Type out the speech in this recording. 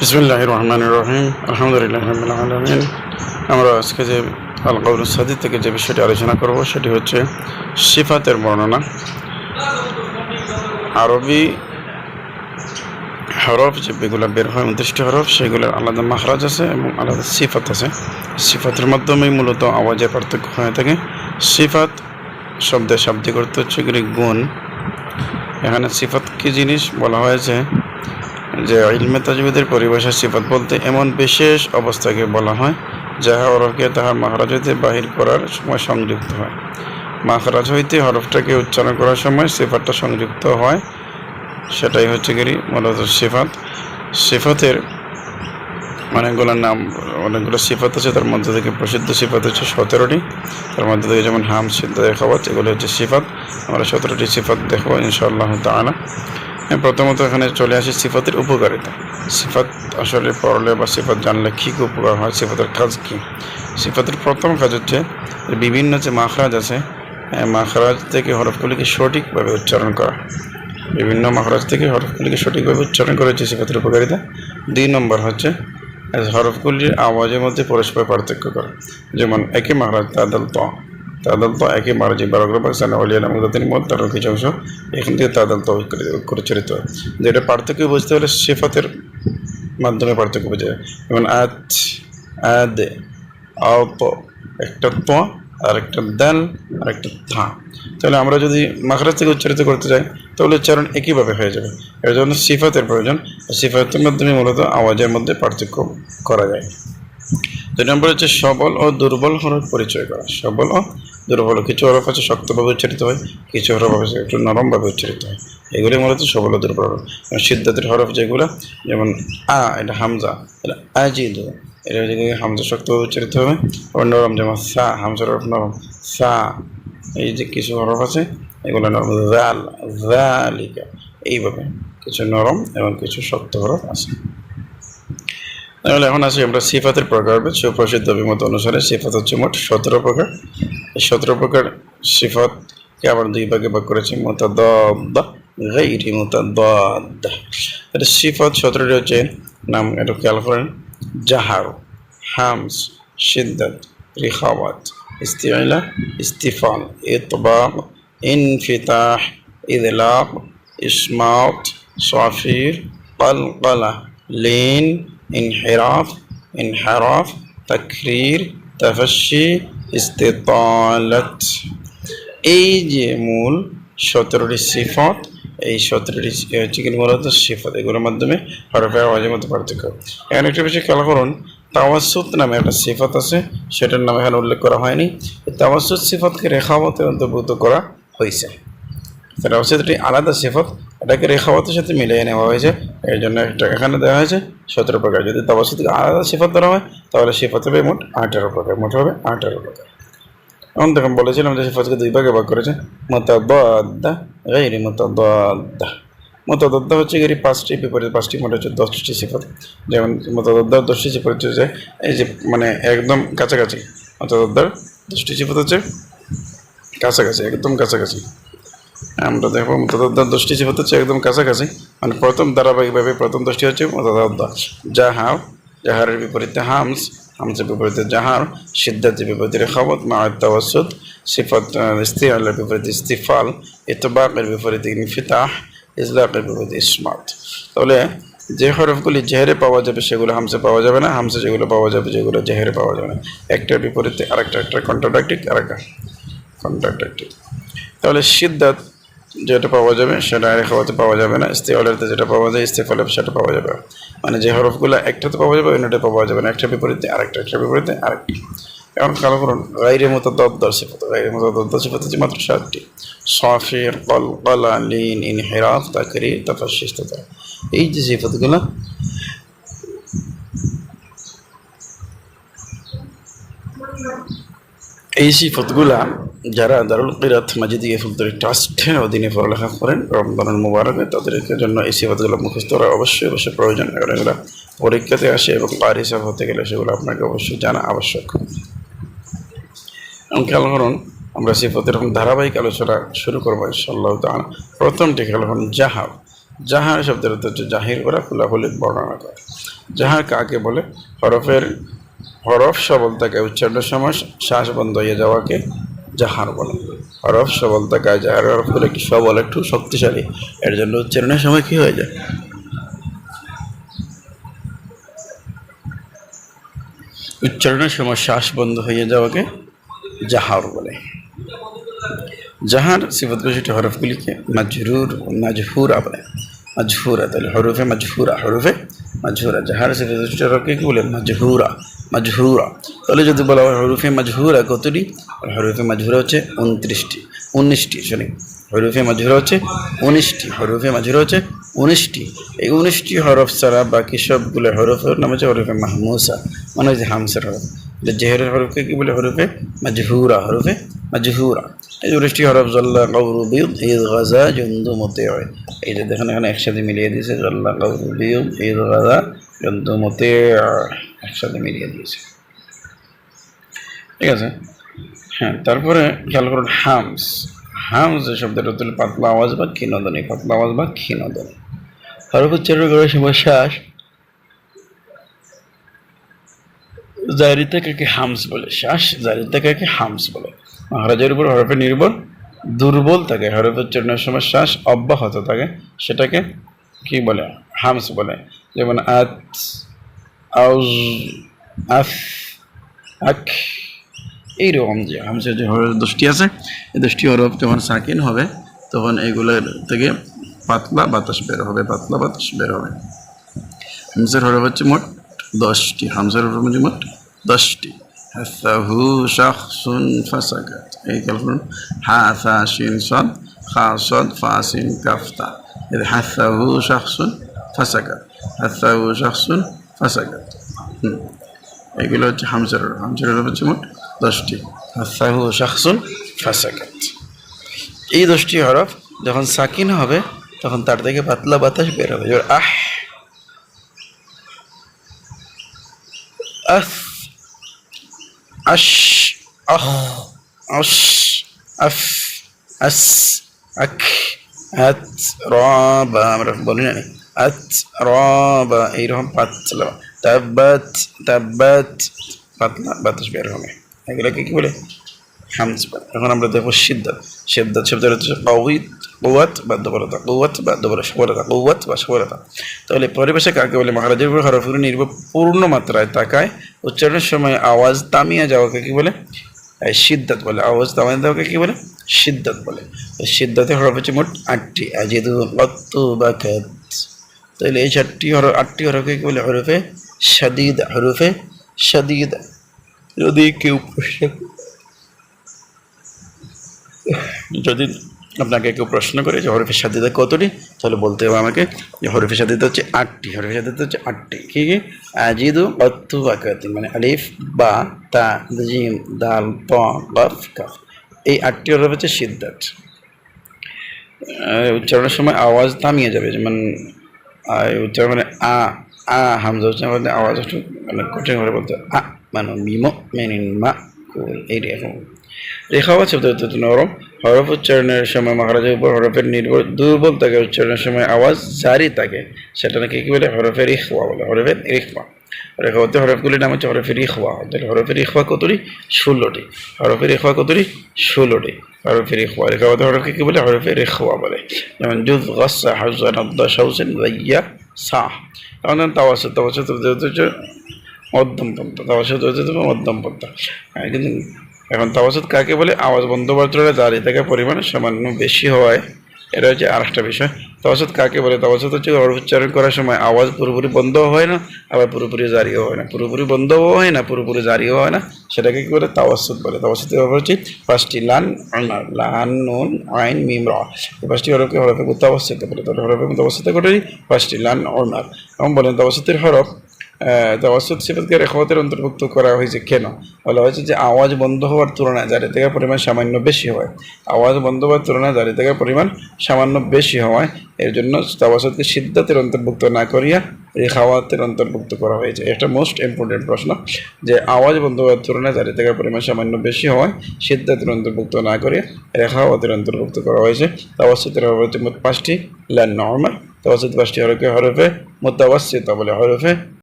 বিসমিল্লাহির রহমানির রহিম। আলহামদুলিল্লাহি রাব্বিল আলামিন। আমরা আজকে যে আল কাউলুস সাদিদ থেকে যে বিষয়টি আলোচনা করব সেটি হচ্ছে সিফাতের বর্ণনা। আরবি হরফ যেগুলো বের হয় 29টি হরফ, সেগুলোর আলাদা মাখরাজ আছে এবং আলাদা সিফাত আছে। সিফাতের মাধ্যমেই মূলত আওয়াজের পার্থক্য হয়ে থাকে। সিফাত শব্দের শাব্দিক অর্থ হচ্ছে গুণ। এখানে সিফাত কী জিনিস বলা হয়েছে যে ইলমে তাজবিদের পরিভাষায় সিফাত বলতে এমন বিশেষ অবস্থাকে বলা হয় যাহা হরফকে তাহার মাখরাজ হইতে বাহির করার সময় সংযুক্ত হয়। মাখরাজ হইতে হরফটাকে উচ্চারণ করার সময় সিফাতটা সংযুক্ত হয়, সেটাই হচ্ছে মূলত সিফাত। সিফাতের অনেকগুলো সিফাত আছে, তার মধ্যে থেকে প্রসিদ্ধ সিফাত হচ্ছে 17টি। তার মধ্যে থেকে যেমন হাম, সিদ্ধ, খাওয়াত, এগুলো হচ্ছে সিফাত। আমরা 17টি সিফাত দেখবো ইনশাআল্লাহ তাআলা। প্রথমত এখানে চলে আসে সিফাতের উপকারিতা। সিফাত আসলে পড়লে বা সিফাত জানলে কী কী উপকার হয়, সিফাতের কাজ কী। সিফাতের প্রথম কাজ হচ্ছে বিভিন্ন যে মাখরাজ আছে, মাখরাজ থেকে হরফগুলিকে সঠিকভাবে উচ্চারণ করা। বিভিন্ন মাখরাজ থেকে হরফগুলিকে সঠিকভাবে উচ্চারণ করা হচ্ছে সিফাতের উপকারিতা। 2 নম্বর হচ্ছে হরফগুলির আওয়াজের মধ্যে পরস্পর পার্থক্য করা। যেমন একই মাখরাজ তাদাল ত একই মারাজি বারোগ্রাম পাকিস্তান অলিয়ালাম মত তার কিছু অংশ এখান থেকে তাদাল ত উচ্চারিত হয়। যেটা পার্থক্য বুঝতে হলে সিফাতের মাধ্যমে পার্থক্য বোঝা যায়। যেমন আদ আত, একটা ত আর একটা দাল আর একটা থা। তাহলে আমরা যদি মাখরাজ থেকে উচ্চারিত করতে চাই তাহলে উচ্চারণ একইভাবে হয়ে যাবে। এর জন্য সিফাতের প্রয়োজন। সিফাতের মাধ্যমে মূলত আওয়াজের মধ্যে পার্থক্য করা যায়। 2 নম্বর হচ্ছে সবল ও দুর্বল হরফ পরিচয় করা। সবল ও দুর্বল, কিছু হরফ আছে শক্তভাবে উচ্চারিত হয়, কিছু হরফ আছে একটু নরমভাবে উচ্চারিত হয়। এগুলি মূলত সবল ও দুর্বল হরফ। সিদ্ধাতের হরফ যেগুলো, যেমন এটা হামজা, এটা আজিদু, এটা হচ্ছে হামজা শক্তভাবে উচ্চারিত হবে। আবার নরম, যেমন সা, হামজার হরফ নরম, সা। এই যে কিছু হরফ আছে এগুলো নরম, জাল, জালিকা, এইভাবে কিছু নরম এবং কিছু শক্ত হরফ আছে। তাহলে এখন আসি আমরা সিফাতের প্রকার। সুপ্রসিদ্ধ অভিমত অনুসারে সিফাত হচ্ছে মোট 17 প্রকার। এই 17 প্রকার সিফাতকে আবার 2 ভাগে ভাগ করেছে, মুতাদাদ্দা, গায়রি মুতাদাদ্দা। এটা সিফাত 17টি হচ্ছে নাম, এটা খেয়াল করেন। জাহার, হামস, শিদ্দাত, রিখাওয়াত, ইস্তিআলা, ইস্তিফাল, ইতবাক, ইনফিতাহ, ইদলাক, ইসমাত, সাফির, কলকলা, লিন, ইনহিরাফ, তাকরীর, তাফাশি, ইস্তিতালাত। এই যে মূল 17টি সিফাত, এই 17টি হচ্ছে মূলত সিফাত। এগুলোর মাধ্যমে হরফের আওয়াজের মধ্যে পার্থক্য। এখানে একটা বিষয় খেয়াল করুন, তাওয়াসসুত নামে একটা সিফাত আছে, সেটার নাম এখানে উল্লেখ করা হয়নি। তাওয়াসসুত সিফাতকে রেখাওয়াতে অন্তর্ভুক্ত করা হয়েছে। সেটা হচ্ছে এটি আলাদা সিফাত, এটাকে রেখাওয়াতের সাথে মিলিয়ে নেওয়া হয়েছে। এর জন্য একটা এখানে দেওয়া হয়েছে 17 প্রকার। যদি তাওয়াসসুতকে আলাদা সিফাত ধরা হয় তাহলে সিফাত হবে মোট 18 প্রকার। মোট হবে 18 প্রকার। এখন দেখুন বলেছিলাম যে সিফাতকে 2 ভাগে ভাগ করেছে, মুতাদাদ্দা, গায়রি মুতাদাদ্দা। মুতাদাদ্দা হচ্ছে 5টি, বিপরীত 5টি, মোট হচ্ছে 10টি সিফাত। যেমন মুতাদাদ্দার 10টি সিফাত হচ্ছে এই যে একদম কাছাকাছি। মুতাদাদ্দার 10টি সিফাত হচ্ছে কাছাকাছি, একদম কাছাকাছি। আমরা দেখবো মুতাদাদ্দার 10টি সিফাত হচ্ছে একদম কাছাকাছি, প্রথম ধারাবাহিকভাবে প্রথম 10টি হচ্ছে মুতাদাদ্দা। জাহারের বিপরীতে হামস, হামসের বিপরীতে জাহার, সিদ্ধাতের বিপরীতে রেখাওয়াত, মা'আত তাওয়াসসুত, সিফাত ইস্তিআলার বিপরীতে ইস্তিফাল, ইতবাকের বিপরীতে ইনফিতাহ, ইজলাকের বিপরীতে ইসমাত। তাহলে যে হরফগুলি জেহেরে পাওয়া যাবে সেগুলো হামসে পাওয়া যাবে না, হামসে যেগুলো পাওয়া যাবে যেগুলো জেহেরে পাওয়া যাবে না। একটার বিপরীতে আরেকটা, একটা কন্ট্রাডিক্টিভ আরেকটা কন্ট্রাডিক্টিভ। তাহলে সিদ্ধাত যেটা পাওয়া যাবে সেটা রেখাওয়াতে পাওয়া যাবে না, ইস্তিআলাতে যেটা পাওয়া যায় ইস্তিফালে সেটা পাওয়া যাবে। যে হরফগুলো একটাতে পাওয়া যাবে অন্যটা পাওয়া যাবে না, একটার বিপরীতে আরেকটা, একটার বিপরীতে আরেকটা। এখন খেয়াল করুন, গায়রি মুতাদাদ্দার সিফাত। গায়রি মুতাদাদ্দার সিফাত হচ্ছে মাত্র 7টি। সাফির, কলকলা, লিন, ইনহিরাফ, তাকরীর, তাফাশশি, ইস্তিতাল। এই যে সিফাতগুলো, এই সিফাতগুলা যারা দারুল কিরাত মাজিদিয়া ফুলতরি ট্রাস্টের অধীনে পড়ালেখা করেন রমজানুল মুবারকে, তাদেরকে জন্য এই সিফাতগুলো মুখস্থ করা অবশ্যই প্রয়োজন। কারণ এগুলো পরীক্ষাতে আসে এবং কারি সাহেব হতে গেলে সেগুলো আপনাকে অবশ্যই জানা আবশ্যক। খেয়াল করুন, আমরা সিফাতের এরকম ধারাবাহিক আলোচনা শুরু করবো ইনশাআল্লাহ তাআলা। প্রথমটি খেয়াল করুন, জাহার। জাহার শব্দের অর্থ হচ্ছে জাহির করা, খোলাখুলি বর্ণনা করা। জাহার কাকে বলে? হরফ সবল থাকে উচ্চারণের সময় শ্বাস বন্ধ হয়ে যাওয়াকে জাহার বলে। হরফ সবল থাকায় জাহার হরফগুলো একটু সবল, একটু শক্তিশালী, এর জন্য উচ্চারণের সময় কি হয়ে যায়? উচ্চারণের সময় শ্বাস বন্ধ হয়ে যাওয়াকে জাহার বলে। জাহার সিফাত বিশিষ্ট হরফগুলিকে মাজহুরা বলে। মাজহুরা, তাহলে হরফে মাজহুরা জাহার সিফাত বিশিষ্ট হরফকে কি বলে? মাজহুরা। তাহলে যদি বলা হয় হরফে মাজহুরা কতটি? হরফে মাজহুরা হচ্ছে 19টি। হরফে মাজহুরা হচ্ছে 19টি। এই 19টি হরফ ছাড়া বাকি সবগুলো হরফের নাম হচ্ছে হরফে মাহমুসা, মানে হচ্ছে হামসের হরফ। জেহেরের হরফকে কি বলে? হরফে মাজহুরা। এই 19টি হরফ জল্লা গাউরু বিদ ঈদ গাজা জন্দু মতে হয়। এই যে দেখেন এখানে একসাথে মিলিয়ে দিয়েছে, জল্লা গাউরু বিদ ঈদ গাজা জন্দু মতে একসাথে মিলিয়ে দিয়েছে। ঠিক আছে, হ্যাঁ। তারপরে খেয়াল করুন হামস যে শব্দটা তুলে পাতলা আওয়াজ বা ক্ষীণধ্বনি। হরফ উচ্চারণ করার সময় শ্বাস জারি থাকাকে হামস বলে। মহারাজের উপর হরফে নির্ভর দুর্বল থাকে, হরফ উচ্চারণের সময় শ্বাস অব্যাহত থাকে, সেটাকে কি বলে? হামস বলে। যেমন আত, আউজ, আফ, আক, এইরকম যে হামসের যে হরফ 10টি আছে, এই 10টি হরফ যখন সাকিন হবে তখন এইগুলোর থেকে পাতলা বাতাস বের হবে। হামসের হরফ হচ্ছে মোট 10টি। হাসাহু শাখসুন ফাসাকাত। এই খেয়াল করুন, হা সা শিন সাদ, খা সাদ, ফা সিন কাফ তা। হাসাহু শাখসুন ফাসাকাত। এইগুলো হচ্ছে হামসের হরফ হচ্ছে মোট 10টি। হাসাহু শাখসুন ফাসাকাত। এই 10টি হরফ যখন সাকিন হবে তখন তার থেকে পাতলা বাতাস বের হবে। আহ, আস, আশ, আহ, আস, আফ, আস, আক, আত, রাবা, আমরা বলি না আত, রাবা, এইরকম পাতলা। তাব্বাত, পাতলা বাতাস বের হবে। এগুলোকে কি বলে? হামস বলে। এখন আমরা দেখবো সিদ্ধাত শব্দের হচ্ছে কওয়াত বা সবলতা। তাহলে পরিবেশে কাকে বলে? মহারাজের উপর হরফগুলো নির্ভর পূর্ণ মাত্রায় তাকায় উচ্চারণের সময় আওয়াজ থামিয়ে যাওয়াকে কি বলে? সিদ্ধাত বলে। আওয়াজ থামিয়ে যাওয়াকে কি বলে? সিদ্ধাত বলে। সিদ্ধাতের হরফ হচ্ছে মোট 8টি। আজিদু, কত্তু, বাকাত। তাহলে এই 8টি হরফকে কি বলে? হরফে শাদীদা। যদি আপনাকে কেউ প্রশ্ন করে যে হরফে শাদীদা কতটি, তাহলে বলতে হবে আমাকে যে হরফে শাদীদা হচ্ছে 8টি। কি কি? আজিদু, কত্তু, বাকাত, মানে আলিফ, বা, তা, জিম, দাল, ত, কফ, কাফ। এই 8টি হরফ হচ্ছে সিদ্ধাত। উচ্চারণের সময় আওয়াজ থামিয়ে যাবে, যেমন উচ্চারণ মানে আ হামজা উচ্চারণ আওয়াজ একটু মানে কঠিন করে বলতে আ, মানে মিমো মেনিন মা এইরকম। রেখাওয়াত শব্দ নরম। হরফ উচ্চারণের সময় মহারাজের উপর হরফের নির্ভর দুর্বল থাকে, উচ্চারণের সময় আওয়াজ জারি থাকে, সেটা নাকি কি বলে? হরফের ইখওয়া বলে। রেখাওয়াতে হরফগুলির নাম হচ্ছে হরফের ইখওয়া। তাহলে হরফের ইখওয়া কতটি? 16টি। রেখাওয়াতে হরফকে কি বলে? হরফের ইখওয়া বলে। যেমন জুজ, গাসসা, হাজা, নাদ্দা, শাউসিন, রাইয়া, সাহ। এখন তাওয়াসুত হচ্ছে মধ্যম পন্থা। কিন্তু এখন তাওয়াসুত কাকে বলে? আওয়াজ বন্ধ বার্তা জারি থাকা পরিমাণ সামান্য বেশি হওয়ায়, এটা হচ্ছে আরেকটা বিষয়। তাওয়াসুত কাকে বলে? তাওয়াসুত হচ্ছে হরফ উচ্চারণ করার সময় আওয়াজ পুরোপুরি বন্ধও হয় না, আবার পুরোপুরি জারিও হয় না। পুরোপুরি বন্ধও হয় না, পুরোপুরি জারিও হয় না, সেটাকে কি বলে? তাওয়াসুত বলে। তাওয়াসুতের হরফ হচ্ছে 5টি। লান, নুন, আইন, মিম, রা। এই 5টি হরফকে হরফে মুতাওয়াসসিত বলে। তাহলে হরফে মুতাওয়াসসিত কতটি? 5টি। লান, উমার। এবং বলেন তাওয়াসুতের হরফ তাওয়াসুত সিফাতকে রেখাওয়াতের অন্তর্ভুক্ত করা হয়েছে কেন? বলা হয়েছে যে আওয়াজ বন্ধ হওয়ার তুলনায় জারি থাকার পরিমাণ সামান্য বেশি হয়। এর জন্য তাওয়াসুতকে সিদ্ধাতের অন্তর্ভুক্ত না করিয়া রেখাওয়াতের অন্তর্ভুক্ত করা হয়েছে। এটা মোস্ট ইম্পর্টেন্ট প্রশ্ন, যে আওয়াজ বন্ধ হওয়ার তুলনায় জারি থাকার পরিমাণ সামান্য বেশি হওয়ায় সিদ্ধাতের অন্তর্ভুক্ত না করিয়া রেখাওয়াতের অন্তর্ভুক্ত করা হয়েছে। তাওয়াসুতের হরফ হচ্ছে মোট 5টি। লান, উমার। তাওয়াসুত 5টি হরফে মুতাওয়াসসিতা বলে। হরফে